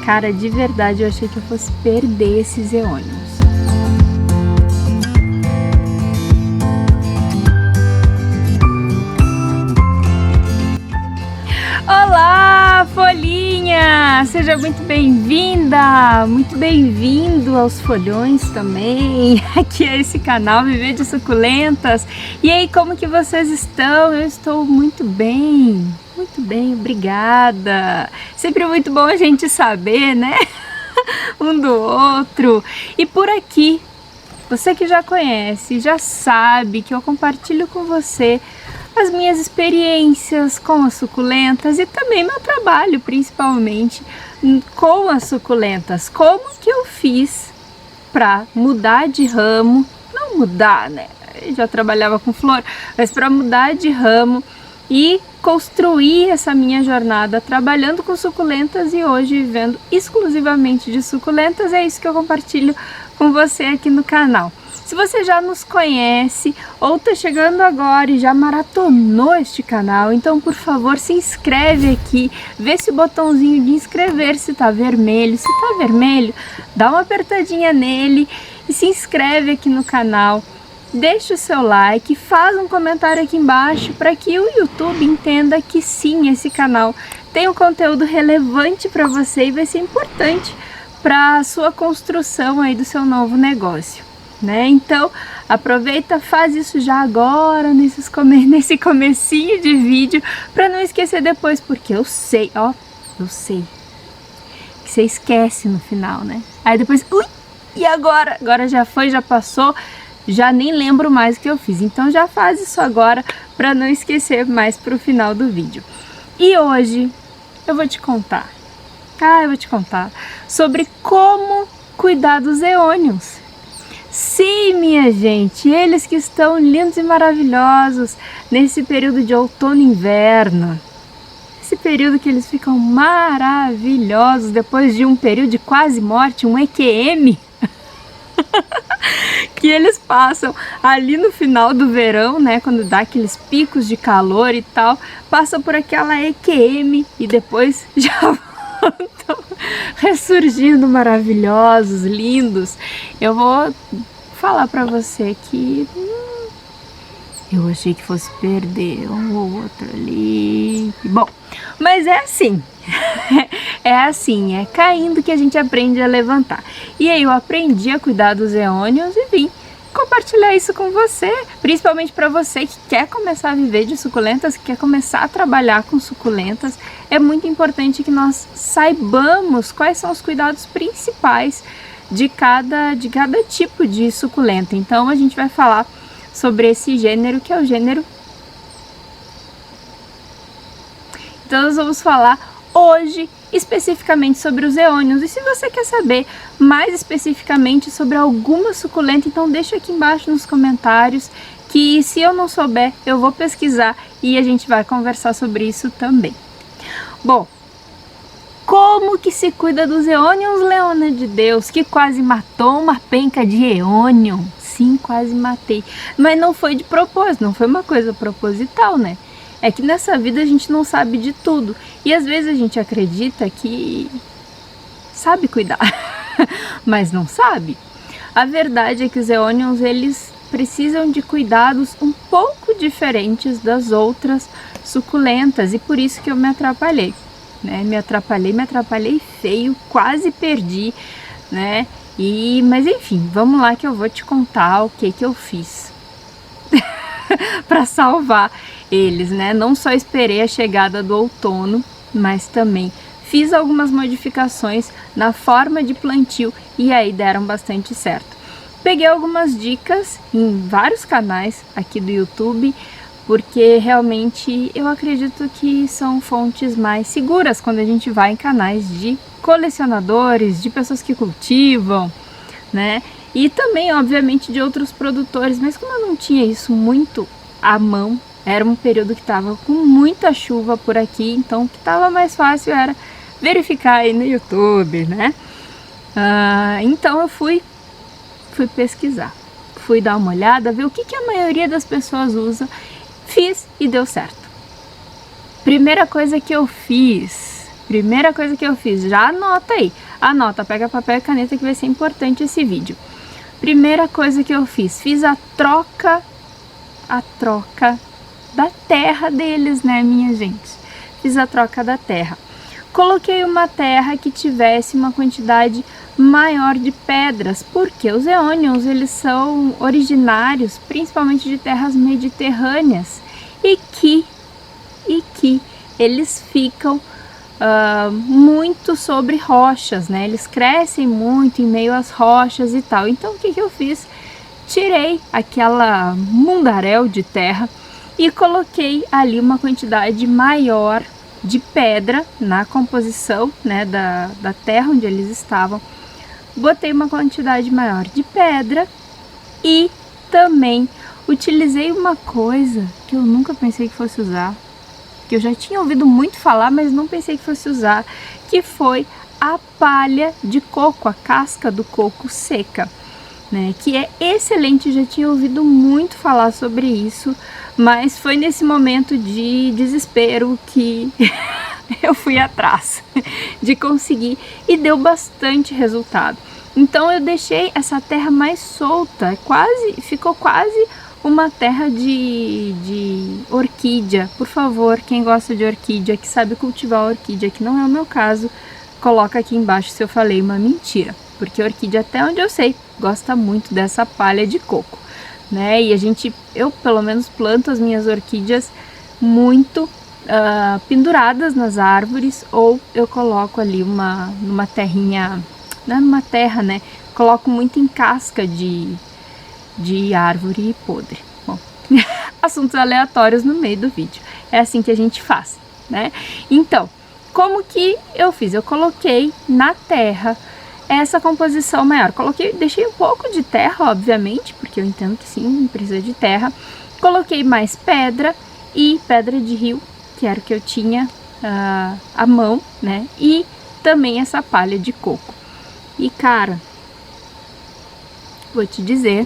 Cara, de verdade eu achei que eu fosse perder esses eônios. Olá, folhinha! Seja muito bem-vinda, muito bem-vindo aos folhões também, aqui é esse canal Viver de Suculentas. E aí, como que vocês estão? Eu estou muito bem, obrigada. Sempre muito bom a gente saber, né? Um do outro. E por aqui, você que já conhece, já sabe que eu compartilho com você as minhas experiências com as suculentas e também meu trabalho, principalmente com as suculentas. Como que eu fiz para mudar de ramo, não mudar, né? Eu já trabalhava com flor, mas para mudar de ramo e construir essa minha jornada trabalhando com suculentas e hoje vivendo exclusivamente de suculentas. É isso que eu compartilho com você aqui no canal. Se você já nos conhece ou está chegando agora e já maratonou este canal, então por favor se inscreve aqui, vê se o botãozinho de inscrever-se está vermelho. Se está vermelho, dá uma apertadinha nele e se inscreve aqui no canal. Deixa o seu like, faz um comentário aqui embaixo para que o YouTube entenda que sim, esse canal tem um conteúdo relevante para você e vai ser importante para a sua construção aí do seu novo negócio, né? Então aproveita, faz isso já agora, nesse comecinho de vídeo, para não esquecer depois, porque eu sei que você esquece no final, né? Aí depois, ui, e agora? Agora já foi, já passou, já nem lembro mais o que eu fiz. Então já faz isso agora para não esquecer mais para o final do vídeo. E hoje eu vou te contar, sobre como cuidar dos eônios. Sim, minha gente, eles que estão lindos e maravilhosos nesse período de outono e inverno. Esse período que eles ficam maravilhosos depois de um período de quase morte, um EQM. Que eles passam ali no final do verão, né, quando dá aqueles picos de calor e tal, passam por aquela EQM e depois já voltam ressurgindo maravilhosos, lindos. Eu vou falar pra você que eu achei que fosse perder um ou outro ali. Bom, mas é assim. É caindo que a gente aprende a levantar. E aí eu aprendi a cuidar dos eônios e vim compartilhar isso com você, principalmente para você que quer começar a viver de suculentas, que quer começar a trabalhar com suculentas. É muito importante que nós saibamos quais são os cuidados principais de cada tipo de suculenta. Então a gente vai falar sobre esse gênero, que é o gênero. Então nós vamos falar hoje especificamente sobre os eônios. E se você quer saber mais especificamente sobre alguma suculenta, então deixa aqui embaixo nos comentários, que se eu não souber eu vou pesquisar e a gente vai conversar sobre isso também. Bom, como que se cuida dos eônios, Leona de Deus, que quase matou uma penca de eônio? Sim, quase matei, mas não foi de propósito, não foi uma coisa proposital, né? É que nessa vida a gente não sabe de tudo. E às vezes a gente acredita que sabe cuidar, mas não sabe. A verdade é que os eônios, eles precisam de cuidados um pouco diferentes das outras suculentas. E por isso que eu me atrapalhei, né? Me atrapalhei feio, quase perdi, né? Mas enfim, vamos lá que eu vou te contar o que eu fiz para salvar eles, né? Não só esperei a chegada do outono, mas também fiz algumas modificações na forma de plantio e aí deram bastante certo. Peguei algumas dicas em vários canais aqui do YouTube, porque realmente eu acredito que são fontes mais seguras quando a gente vai em canais de colecionadores, de pessoas que cultivam, né? E também, obviamente, de outros produtores, mas como eu não tinha isso muito à mão, era um período que estava com muita chuva por aqui, então o que estava mais fácil era verificar aí no YouTube, né? Então eu fui pesquisar, fui dar uma olhada, ver o que a maioria das pessoas usa, fiz e deu certo. Primeira coisa que eu fiz, Primeira coisa que eu fiz, já anota aí. Anota, pega papel e caneta que vai ser importante esse vídeo. Primeira coisa que eu fiz a troca da terra deles, né, minha gente? Fiz a troca da terra. Coloquei uma terra que tivesse uma quantidade maior de pedras, porque os eônios, eles são originários principalmente de terras mediterrâneas e que eles ficam muito sobre rochas, né? Eles crescem muito em meio às rochas e tal. Então o que eu fiz? Tirei aquela mundaréu de terra e coloquei ali uma quantidade maior de pedra na composição, né, da terra onde eles estavam. Botei uma quantidade maior de pedra e também utilizei uma coisa que eu nunca pensei que fosse usar, que eu já tinha ouvido muito falar, mas não pensei que fosse usar, que foi a palha de coco, a casca do coco seca, né, que é excelente. Já tinha ouvido muito falar sobre isso, mas foi nesse momento de desespero que eu fui atrás de conseguir e deu bastante resultado. Então eu deixei essa terra mais solta, ficou quase uma terra de orquídea. Por favor, quem gosta de orquídea, que sabe cultivar orquídea, que não é o meu caso, coloca aqui embaixo se eu falei uma mentira, porque a orquídea, até onde eu sei, gosta muito dessa palha de coco, né? E eu pelo menos planto as minhas orquídeas muito penduradas nas árvores, ou eu coloco ali numa terrinha, não é numa terra, né? Coloco muito em casca de árvore podre. Bom, assuntos aleatórios no meio do vídeo. É assim que a gente faz, né? Então, como que eu fiz? Eu coloquei na terra essa composição maior. Deixei um pouco de terra, obviamente, porque eu entendo que sim, precisa de terra. Coloquei mais pedra e pedra de rio, que era o que eu tinha à mão, né? E também essa palha de coco. E cara, vou te dizer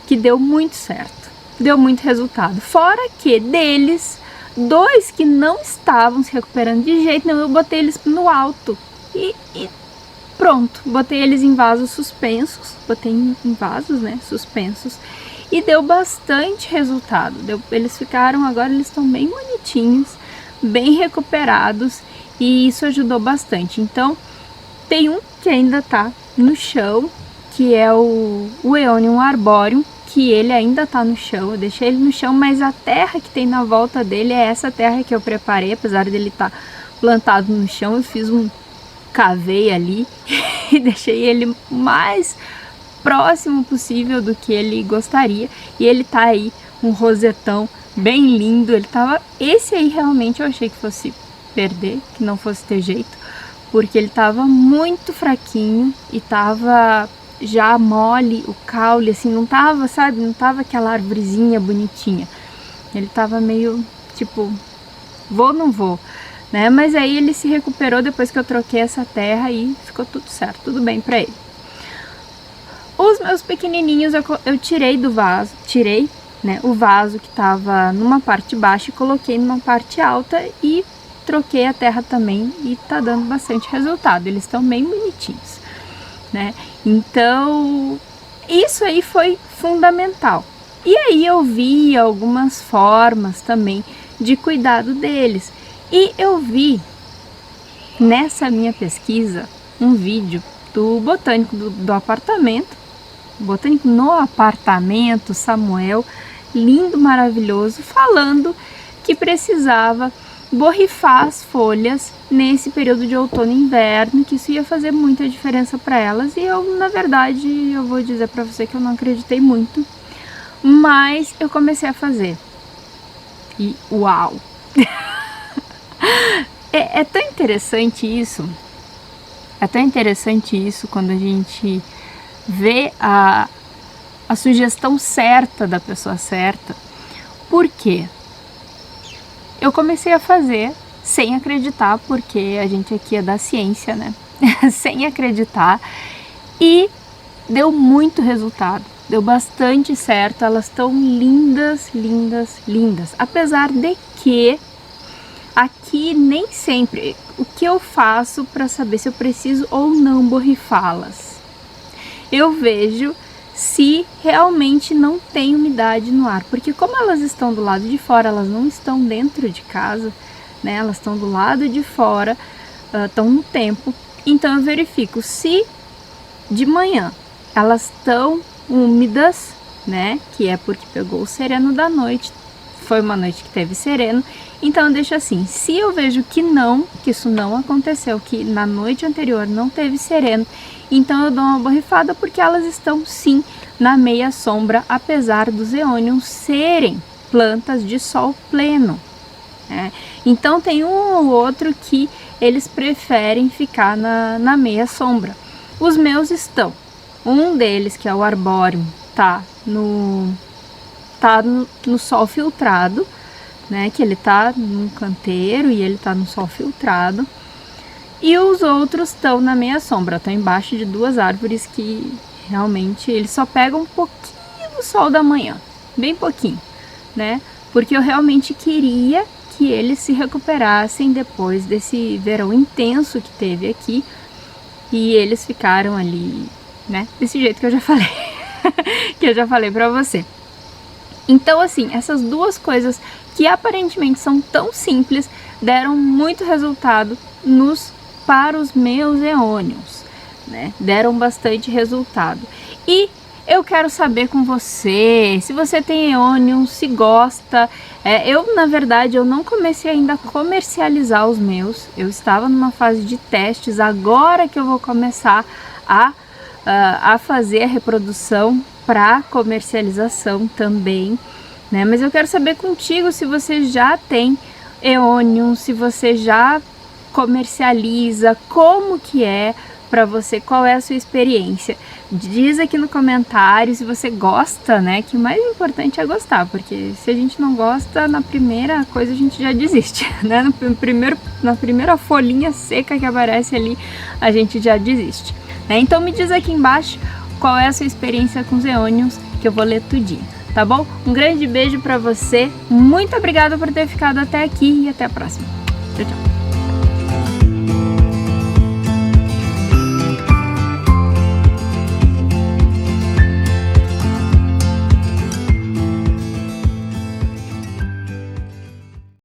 que deu muito certo, deu muito resultado. Fora que deles, 2 que não estavam se recuperando de jeito nenhum, eu botei eles no alto e pronto, botei eles em vasos suspensos, botei em vasos, né, suspensos, e deu bastante resultado. Eles ficaram, agora eles estão bem bonitinhos, bem recuperados, e isso ajudou bastante. Então, tem um que ainda tá no chão, que é o Eonium arboreum, que ele ainda tá no chão. Eu deixei ele no chão, mas a terra que tem na volta dele é essa terra que eu preparei. Apesar dele estar plantado no chão, eu fiz cavei ali e deixei ele mais próximo possível do que ele gostaria. E ele tá aí, um rosetão bem lindo. Esse aí realmente eu achei que fosse perder, que não fosse ter jeito, porque ele tava muito fraquinho e tava já mole o caule, assim, não tava, sabe, não tava aquela arvorezinha bonitinha. Ele tava meio tipo, vou ou não vou, né? Mas aí ele se recuperou depois que eu troquei essa terra e ficou tudo certo, tudo bem pra ele. Os meus pequenininhos eu tirei do vaso, né, o vaso que tava numa parte baixa e coloquei numa parte alta e troquei a terra também, e tá dando bastante resultado. Eles estão bem bonitinhos, né? Então, isso aí foi fundamental. E aí eu vi algumas formas também de cuidado deles. E eu vi nessa minha pesquisa um vídeo do botânico do apartamento, botânico no apartamento, Samuel, lindo, maravilhoso, falando que precisava borrifar as folhas nesse período de outono e inverno, que isso ia fazer muita diferença para elas. E eu, na verdade, eu vou dizer para você que eu não acreditei muito, mas eu comecei a fazer e uau! É tão interessante isso, quando a gente vê a sugestão certa da pessoa certa. Por quê? Eu comecei a fazer sem acreditar, porque a gente aqui é da ciência, né? Sem acreditar, e deu muito resultado, deu bastante certo. Elas estão lindas, lindas, lindas. Apesar de que aqui nem sempre. O que eu faço para saber se eu preciso ou não borrifá-las? Eu vejo se realmente não tem umidade no ar, porque como elas estão do lado de fora, elas não estão dentro de casa, né? Elas estão do lado de fora, estão no tempo. Então eu verifico se de manhã elas estão úmidas, né? Que é porque pegou o sereno da noite, foi uma noite que teve sereno. Então eu deixo assim, se eu vejo que isso não aconteceu, que na noite anterior não teve sereno, então eu dou uma borrifada, porque elas estão sim na meia sombra, apesar dos eônios serem plantas de sol pleno, né? Então tem um ou outro que eles preferem ficar na meia sombra. Os meus estão, um deles, que é o arbóreo, tá no sol filtrado, né, que ele tá num canteiro e ele tá no sol filtrado, e os outros estão na meia sombra, estão embaixo de duas árvores que realmente eles só pegam um pouquinho do sol da manhã, bem pouquinho, né, porque eu realmente queria que eles se recuperassem depois desse verão intenso que teve aqui, e eles ficaram ali, né, desse jeito que eu já falei, que eu já falei pra você. Então, assim, essas duas coisas que aparentemente são tão simples, deram muito resultado para os meus eônios, né? Deram bastante resultado. E eu quero saber com você, se você tem eônio, se gosta. Na verdade, eu não comecei ainda a comercializar os meus. Eu estava numa fase de testes, agora que eu vou começar a fazer a reprodução para comercialização também, né? Mas eu quero saber contigo se você já tem eônio, se você já comercializa, como que é para você, qual é a sua experiência. Diz aqui no comentário se você gosta, né? Que o mais importante é gostar, porque se a gente não gosta, na primeira coisa a gente já desiste, né? Na primeira folhinha seca que aparece ali, a gente já desiste, né? Então me diz aqui embaixo qual é a sua experiência com os eônios, que eu vou ler tudinho, tá bom? Um grande beijo pra você, muito obrigada por ter ficado até aqui e até a próxima. Tchau, tchau.